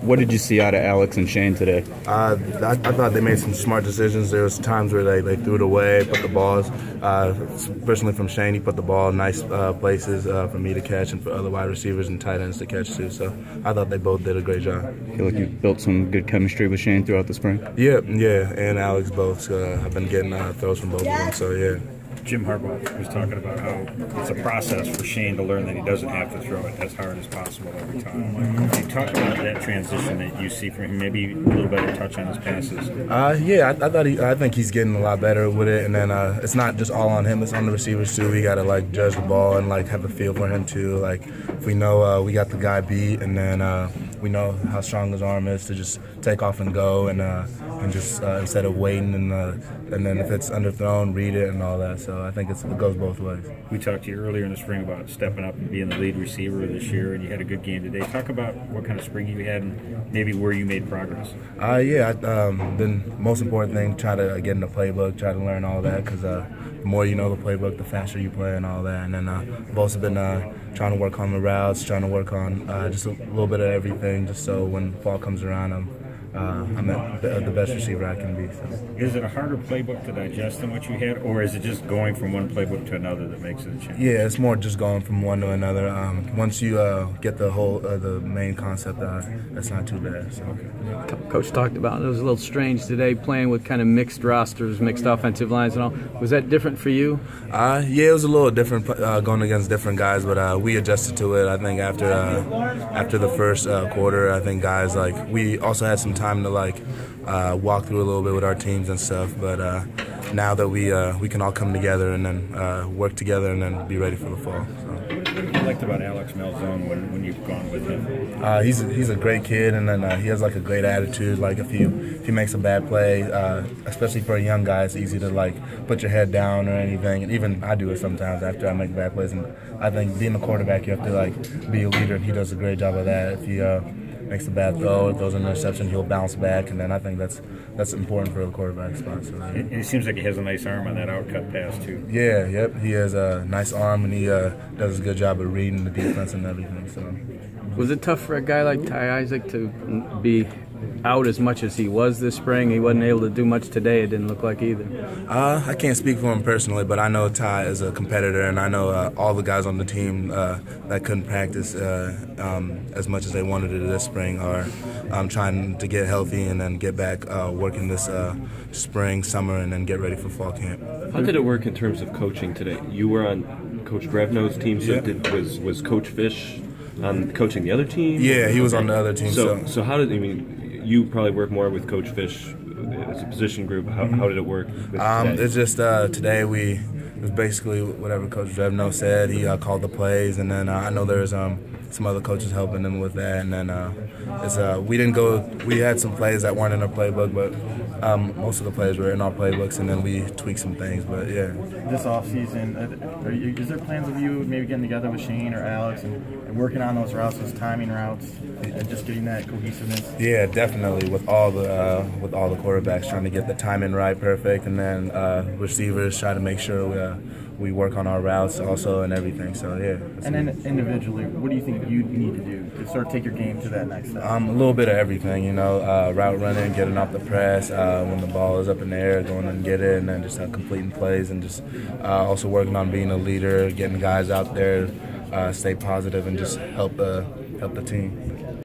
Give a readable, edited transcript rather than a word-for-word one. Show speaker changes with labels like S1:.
S1: What did you see out of Alex and Shane today?
S2: I thought they made some smart decisions. There was times where they threw it away, put the balls, especially from Shane. He put the ball in nice places for me to catch and for other wide receivers and tight ends to catch too. So I thought they both did a great job.
S1: I feel like you've built some good chemistry with Shane throughout the spring.
S2: Yeah, and Alex both. So I've been getting throws from both of them. So yeah.
S3: Jim Harbaugh was talking about how it's a process for Shane to learn that he doesn't have to throw it as hard as possible every time. Can you talk about that transition that you see from him? Maybe a little better touch on his passes.
S2: Yeah, I think he's getting a lot better with it, and then it's not just all on him; it's on the receivers too. We got to judge the ball and have a feel for him too. If we know we got the guy beat, and then we know how strong his arm is to just take off and go, and just instead of waiting and then if it's underthrown, read it and all that. So I think it goes both ways.
S3: We talked to you earlier in the spring about stepping up and being the lead receiver this year, and you had a good game today. Talk about what kind of spring you had and maybe where you made progress.
S2: The most important thing, try to get in the playbook, try to learn all that, because the more you know the playbook, the faster you play and all that. And then I've also been trying to work on the routes, trying to work on just a little bit of everything, just so when fall comes around, I'm the best receiver I can be. So.
S3: Is it a harder playbook to digest than what you had, or is it just going from one playbook to another that makes it a challenge?
S2: Yeah, it's more just going from one to another. Once you get the whole the main concept, that's not too bad. So.
S4: Coach talked about it was a little strange today playing with kind of mixed rosters, mixed offensive lines and all. Was that different for you?
S2: Yeah, it was a little different going against different guys, but we adjusted to it. I think after the first quarter, I think guys we also had some time to walk through a little bit with our teams and stuff, but now that we can all come together and then work together and then be ready for the fall. So.
S3: What have you liked about Alex Malzone when you've gone with him?
S2: He's a great kid, and then he has a great attitude. If he makes a bad play, especially for a young guy, it's easy to put your head down or anything. And even I do it sometimes after I make bad plays. And I think being a quarterback, you have to be a leader, and he does a great job of that. If he makes a bad throw, or throws an interception, he'll bounce back, and then I think that's important for the quarterback spot. So,
S3: it seems like he has a nice arm on that outcut pass too.
S2: Yeah, yep, he has a nice arm, and he does a good job of reading the defense and everything. So,
S4: was it tough for a guy like Ty Isaac to be out as much as he was this spring? He wasn't able to do much today, it didn't look like either.
S2: I can't speak for him personally, but I know Ty is a competitor, and I know all the guys on the team that couldn't practice as much as they wanted to this spring are trying to get healthy and then get back working this spring, summer, and then get ready for fall camp.
S5: How did it work in terms of coaching today? You were on Coach Drevno's team, so was Coach Fish on coaching the other team?
S2: Yeah, he was on the other team.
S5: So how did you probably work more with Coach Fish as a position group? How did it work?
S2: It's just today it was basically whatever Coach Drevno said. He called the plays, and then I know there's some other coaches helping them with that. And then we had some plays that weren't in our playbook, but most of the plays were in our playbooks, and then we tweaked some things. But yeah.
S6: This offseason, is there plans of you maybe getting together with Shane or Alex and working on those routes, those timing routes, and just getting that cohesiveness?
S2: Yeah, definitely. With all the quarterbacks, trying to get the timing right, perfect, and then receivers try to make sure we work on our routes also and everything. So yeah.
S6: And then individually, what do you think you need to do to sort of take your game to that next step?
S2: A little bit of everything, route running, getting off the press, when the ball is up in the air, going and get it, and then just completing plays, and just also working on being a leader, getting guys out there, stay positive, and just help the team.